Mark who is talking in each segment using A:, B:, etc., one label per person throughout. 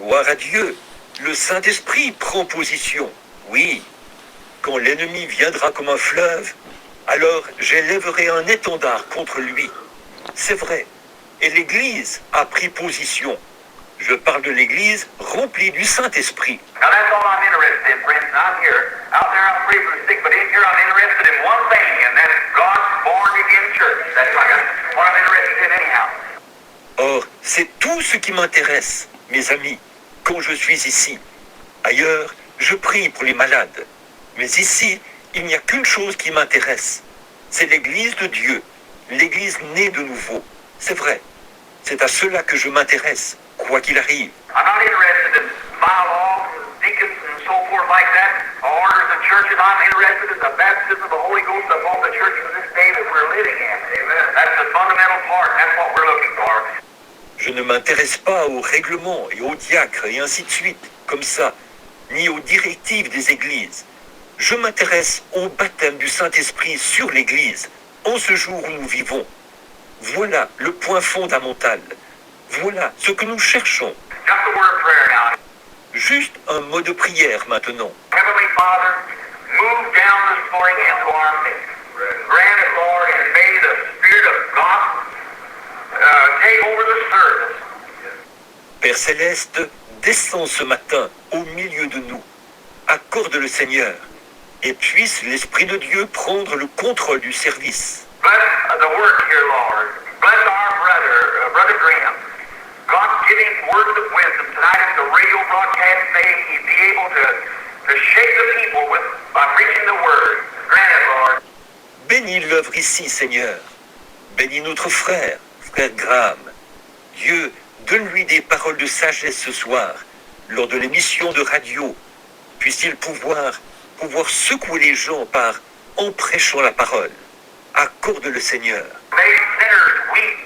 A: Gloire à Dieu, le Saint-Esprit prend position. Oui, quand l'ennemi viendra comme un fleuve, alors j'élèverai un étendard contre lui. C'est vrai. Et l'Église a pris position. Je parle de l'Église remplie du Saint-Esprit.
B: Now that's all I'm interested in, friends. I'm here. Out there I'm free for the sick, but in here I'm interested in one thing, and that's God's born again church. That's what I'm interested in anyhow.
A: Or, c'est tout ce qui m'intéresse, mes amis, quand je suis ici. Ailleurs, je prie pour les malades. Mais ici, il n'y a qu'une chose qui m'intéresse. C'est l'Église de Dieu, l'Église née de nouveau. C'est vrai. C'est à cela que je m'intéresse, quoi qu'il arrive.
B: I'm not interested in bylaws and deacons and so forth like that, orders of churches. I'm interested in the baptism of the Holy Ghost upon the church of this day that we're living in. Amen. That's the fundamental part. That's what we're looking for.
A: Je ne m'intéresse pas aux règlements et aux diacres et ainsi de suite, comme ça, ni aux directives des églises. Je m'intéresse au baptême du Saint-Esprit sur l'Église, en ce jour où nous vivons. Voilà le point fondamental. Voilà ce que nous cherchons.
B: Just a word of prayer now.
A: Juste un mot de prière maintenant.
B: Heavenly Father, move down this morning into our midst. Grant it, Lord, and may the Spirit of God take over the service.
A: Père Céleste, descends ce matin au milieu de nous. Accorde le Seigneur, et puisse l'Esprit de Dieu prendre le contrôle du service.
B: Bless the work here, Lord. Bless our brother Graham. God, give him words of wisdom tonight at the radio broadcast. May he be able to shake the people by preaching the word. Grant it, Lord.
A: Bénis l'œuvre ici, Seigneur. Bénis notre frère Graham. Dieu, donne-lui des paroles de sagesse ce soir, lors de l'émission de radio. Puisse-t-il pouvoir secouer les gens en prêchant la parole. Accorde le Seigneur.
B: May sinners weep,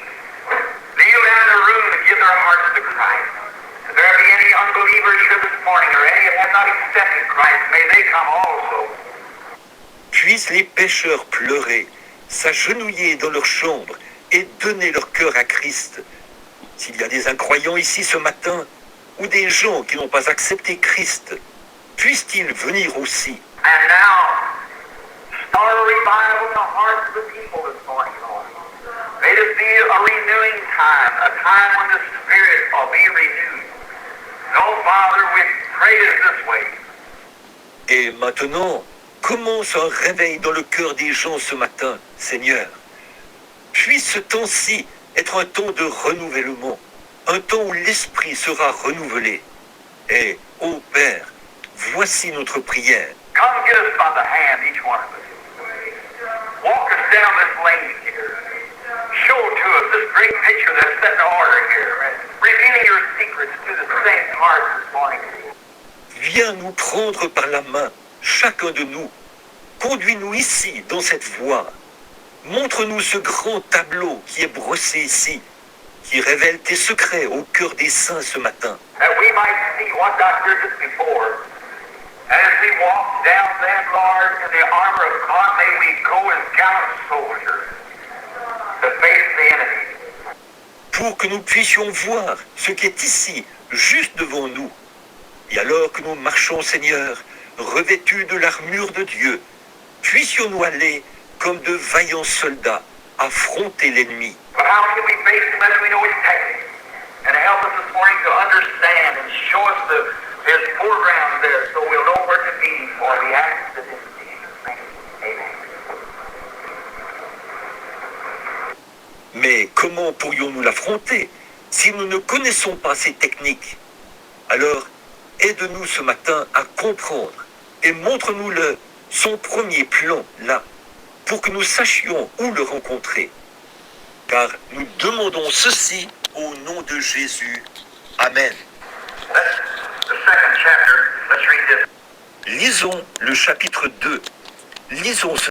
B: kneel down in the room and give their hearts to Christ. If there be any unbelievers here this morning, or any that have not accepted Christ, may they come also.
A: Puissent les pécheurs pleurer, s'agenouiller dans leur chambre et donner leur cœur à Christ. S'il y a des incroyants ici ce matin, ou des gens qui n'ont pas accepté Christ, puissent-ils venir aussi.
B: And now, start a revival in the hearts of the people this morning, Lord. May this be a renewing time, a time when the Spirit will be renewed. No, Father, we pray it this way.
A: Et maintenant, commence un réveil dans le cœur des gens ce matin, Seigneur. Puisse ce temps-ci être un temps de renouvellement, un temps où l'Esprit sera renouvelé. Et, ô Père, voici notre prière.
B: Come get us by the hand, each one of us. Walk us down this lane here. Show to us this great picture that's set in order here. Revealing your secrets to the saints' hearts this morning.
A: Viens nous prendre par la main, chacun de nous. Conduis-nous ici, dans cette voie. Montre-nous ce grand tableau qui est brossé ici, qui révèle tes secrets au cœur des saints ce matin.
B: That we might see what thou didst before. As we walk down that, Lord, in the armor of God, may we go as gallant soldiers to face the enemy.
A: Pour que nous puissions voir ce qui est ici, juste devant nous. Et alors que nous marchons, Seigneur, revêtus de l'armure de Dieu, puissions-nous aller comme de vaillants soldats affronter l'ennemi.
B: But how can we face him as we know his tactics? And help us this morning to understand and show us his foreground there so we'll know where to be for the acts of his name. Amen.
A: Mais comment pourrions-nous l'affronter si nous ne connaissons pas ces techniques? Alors, aide-nous ce matin à comprendre et montre-nous son premier plan là, pour que nous sachions où le rencontrer. Car nous demandons ceci au nom de Jésus. Amen.
B: The second chapter, let's read this.
A: Lisons le chapitre 2. Lisons ce.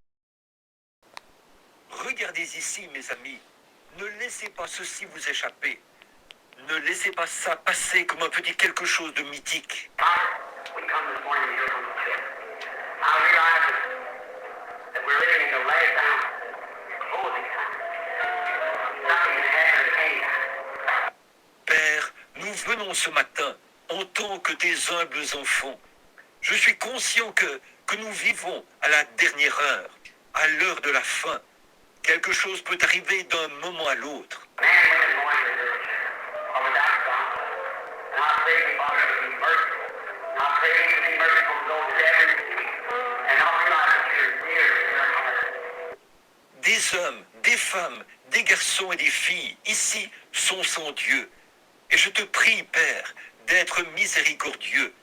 A: Regardez ici, mes amis. Ne laissez pas ceci vous échapper. Ne laissez pas ça passer comme un petit quelque chose de mythique.
B: We come this morning to hear from the church. I realize that we're living in the last hour, closing time. Nothing is happening at any time.
A: Père, nous venons ce matin en tant que tes humbles enfants. Je suis conscient que nous vivons à la dernière heure, à l'heure de la fin. Quelque chose peut arriver d'un moment à l'autre. Des hommes, des femmes, des garçons et des filles, ici, sont sans Dieu. Et je te prie, Père, d'être miséricordieux.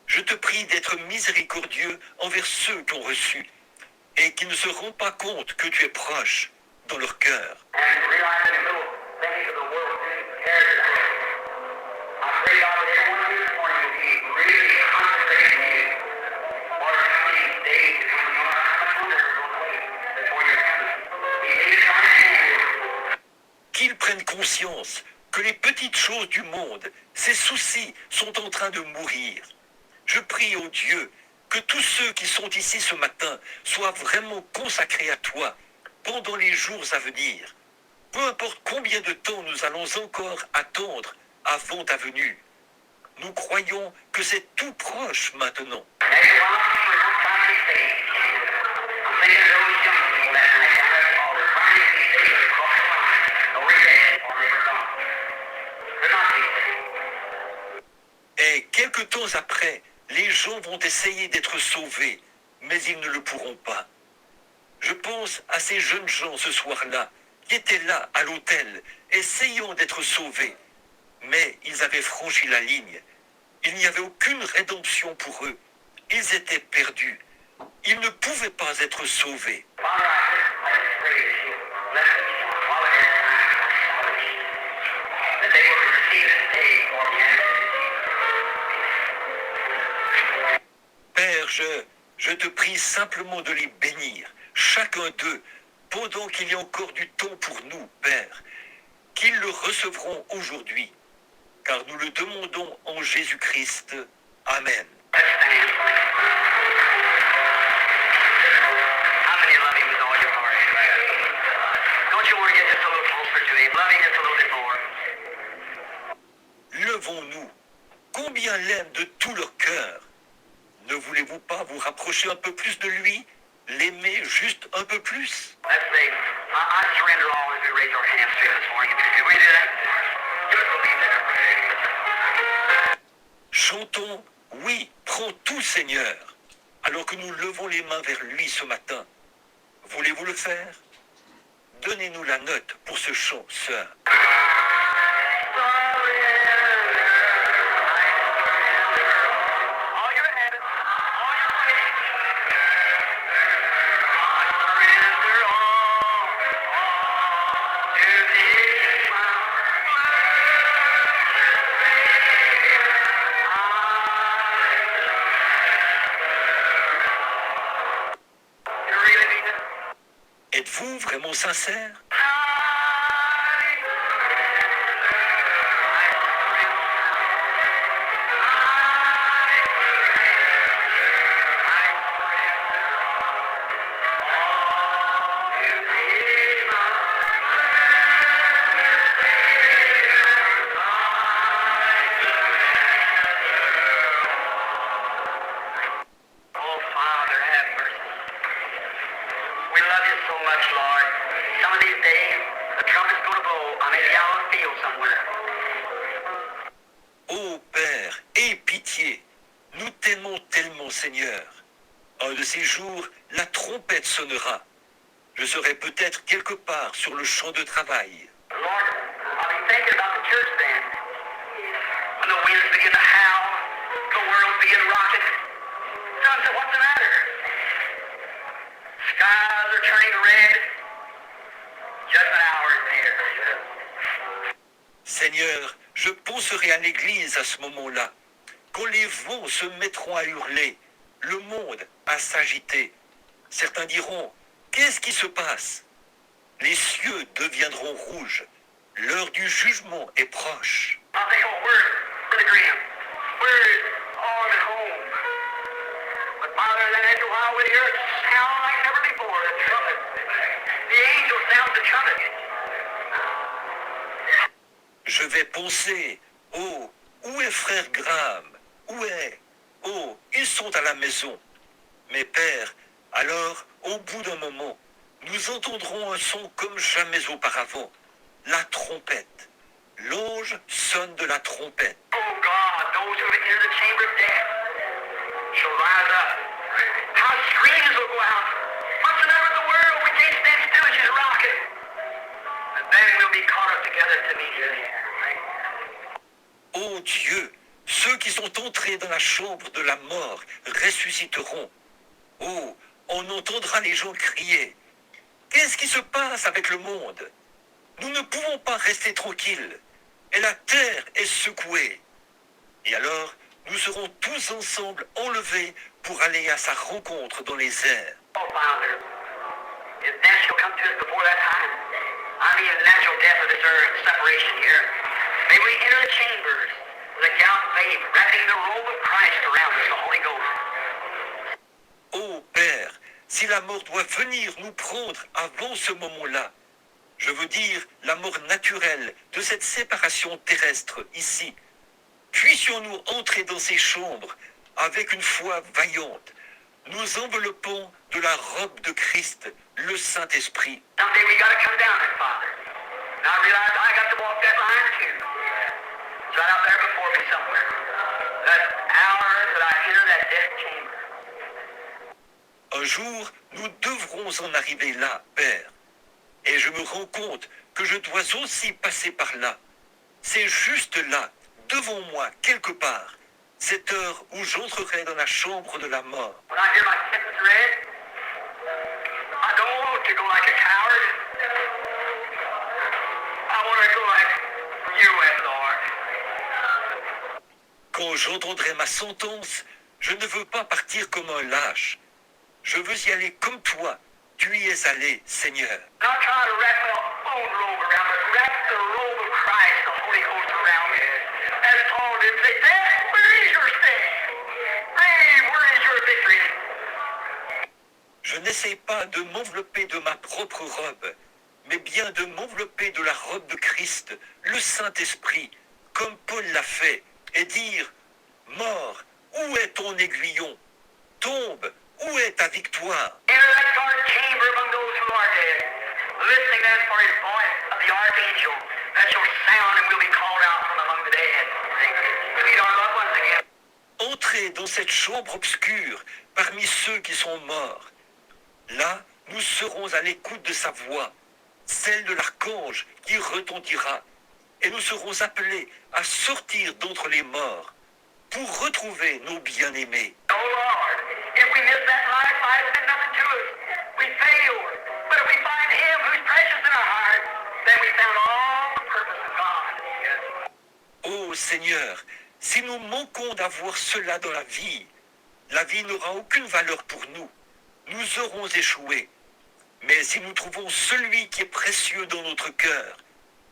A: Je te prie d'être miséricordieux envers ceux qui ont reçu et qui ne se rendent pas compte que tu es proche dans leur cœur. Qu'ils prennent conscience que les petites choses du monde, ces soucis, sont en train de mourir. Je prie au Dieu que tous ceux qui sont ici ce matin soient vraiment consacrés à toi pendant les jours à venir. Peu importe combien de temps nous allons encore attendre avant ta venue. Nous croyons que c'est tout proche maintenant. Et quelque temps après, les gens vont essayer d'être sauvés, mais ils ne le pourront pas. Je pense à ces jeunes gens ce soir-là, qui étaient là à l'autel, essayant d'être sauvés. Mais ils avaient franchi la ligne. Il n'y avait aucune rédemption pour eux. Ils étaient perdus. Ils ne pouvaient pas être sauvés. Père, je te prie simplement de les bénir, chacun d'eux, pendant qu'il y a encore du temps pour nous, Père, qu'ils le recevront aujourd'hui, car nous le demandons en Jésus-Christ. Amen. Levons-nous. Combien l'aiment de tout leur cœur. Ne voulez-vous pas vous rapprocher un peu plus de lui? L'aimer juste un peu plus? Chantons, oui, prends tout Seigneur, alors que nous levons les mains vers lui ce matin. Voulez-vous le faire? Donnez-nous la note pour ce chant, sœur. Êtes-vous vraiment sincère? Ô Père, aie pitié, nous t'aimons tellement, Seigneur. Un de ces jours, la trompette sonnera. Je serai peut-être quelque part sur le champ de travail. Seigneur, je penserai à l'église à ce moment-là, quand les vents se mettront à hurler, le monde à s'agiter. Certains diront, qu'est-ce qui se passe? Les cieux deviendront rouges. L'heure du jugement est proche. Je vais penser, oh, où est frère Graham? Où est? Oh, ils sont à la maison. Mais Père, alors, au bout d'un moment, nous entendrons un son comme jamais auparavant, la trompette. L'ange sonne de la trompette.
B: Oh God, those who have entered the chamber of death shall rise up. How screams will go out. What's the number of the world? We can't stand still, it's just rocking. And then we'll be caught up together to meet you there.
A: Ô Dieu, ceux qui sont entrés dans la chambre de la mort ressusciteront. Oh, on entendra les gens crier. Qu'est-ce qui se passe avec le monde? Nous ne pouvons pas rester tranquilles. Et la terre est secouée. Et alors, nous serons tous ensemble enlevés pour aller à sa rencontre dans les airs.
B: Oh Father, if death shall come to us before that time, I mean the natural death of this earth, separation here, may we enter the chambers with a gallant faith, wrapping the robe of Christ around us, the Holy Ghost.
A: Ô Père, si la mort doit venir nous prendre avant ce moment-là, je veux dire la mort naturelle de cette séparation terrestre ici, puissions-nous entrer dans ces chambres avec une foi vaillante, nous enveloppant de la robe de Christ, le Saint-Esprit.
B: Someday we got to come down there, Father. And I realize I got to walk that line too. It's right out there before me somewhere. That hour that I enter that death chamber.
A: Un jour, nous devrons en arriver là, Père. Et je me rends compte que je dois aussi passer par là. C'est juste là, devant moi, quelque part, cette heure où j'entrerai dans la chambre de la mort.
B: When I hear my sentence read, I don't want to go like a coward. I want to go like you have, Lord.
A: Quand j'entendrai ma sentence, je ne veux pas partir comme un lâche. Je veux y aller comme toi. Tu y es allé, Seigneur.
B: Not trying to wrap my own robe around, but wrap the robe of Christ, the Holy Ghost around me. As Paul did say, Dad, where is your stand? Hey, where is your victory?
A: Je n'essaie pas de m'envelopper de ma propre robe, mais bien de m'envelopper de la robe de Christ, le Saint-Esprit, comme Paul l'a fait, et dire, mort, où est ton aiguillon? Tombe, où est ta victoire?
B: Enter that dark chamber among those who are dead, listening then for his voice of the archangel that shall sound and will be called out from among the dead. To meet our loved ones again.
A: Entrez dans cette chambre obscure parmi ceux qui sont morts. Là, nous serons à l'écoute de sa voix, celle de l'archange qui retentira, et nous serons appelés à sortir d'entre les morts pour retrouver nos bien-aimés.
B: Oh Lord, if we miss that life, life's been nothing to us. We failed. But if we find him who's precious in our heart, then we found all the purpose of God.
A: Ô Seigneur, si nous manquons d'avoir cela dans la vie n'aura aucune valeur pour nous. Nous aurons échoué. Mais si nous trouvons celui qui est précieux dans notre cœur,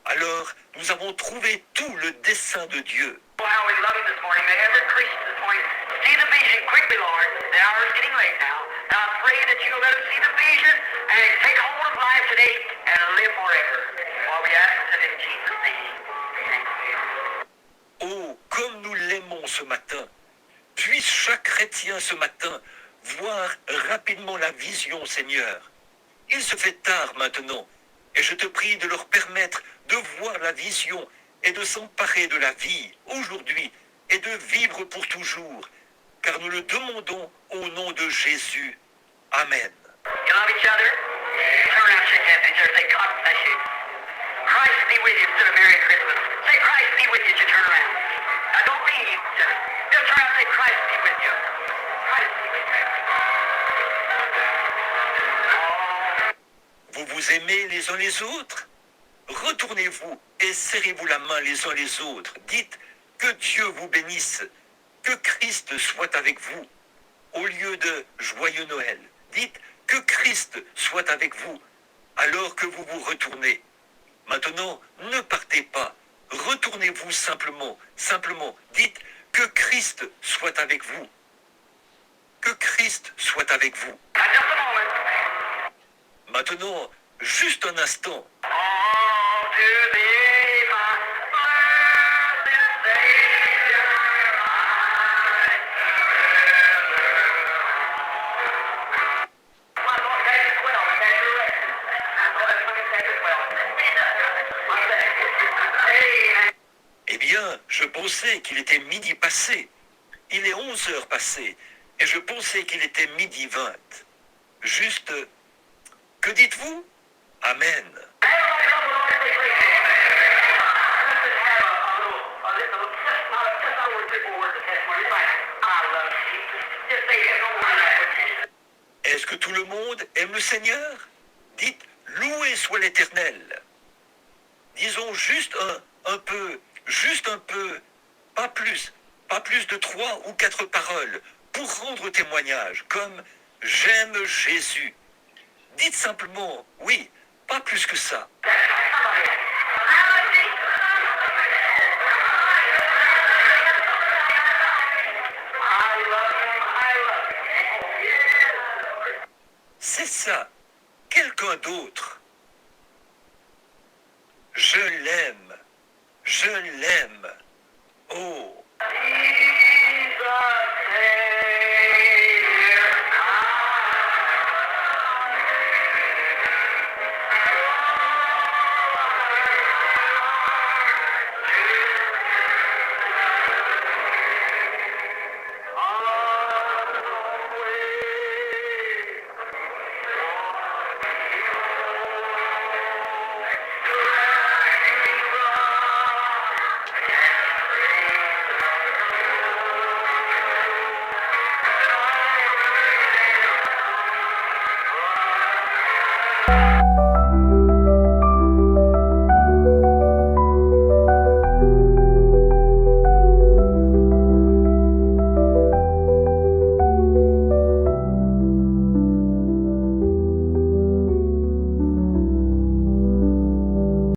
A: alors nous avons trouvé tout le dessein de Dieu.
B: Oh, how we love him this morning. May every Christian this morning see the vision quickly, Lord. The hour is getting late now. And I pray that you'll let us see the vision and take hold of life today and live forever. While we ask it in Jesus' name. Amen.
A: Oh, comme nous l'aimons ce matin. Puisse chaque chrétien ce matin voir rapidement la vision, Seigneur. Il se fait tard maintenant, et je te prie de leur permettre de voir la vision et de s'emparer de la vie aujourd'hui et de vivre pour toujours, car nous le demandons au nom de Jésus. Amen.
B: You love each other? Turn around, shake hands with each other. Say, God bless you. Christ be with you instead of Merry Christmas. Say, Christ be with you as you turn around. Now don't leave each other. Just turn around and say, Christ be with you. Christ be with you.
A: Vous vous aimez les uns les autres? Retournez-vous et serrez-vous la main les uns les autres. Dites que Dieu vous bénisse, que Christ soit avec vous. Au lieu de joyeux Noël, dites que Christ soit avec vous alors que vous vous retournez. Maintenant, ne partez pas. Retournez-vous simplement. Dites que Christ soit avec vous. Que Christ soit avec vous.
B: Now just a moment.
A: Maintenant, juste un instant.
B: All to thee, my blessed Savior.
A: pensais qu'il était midi passé. Il est 11 heures passées et je pensais qu'il était midi 20. Juste, que dites-vous? Amen. Est-ce que tout le monde aime le Seigneur? Dites, loué soit l'Éternel. Disons juste un peu, pas plus de 3 ou 4 paroles pour rendre témoignage, comme j'aime Jésus. Dites simplement, oui, pas plus que ça. C'est ça, quelqu'un d'autre. Je l'aime, je l'aime. Oh.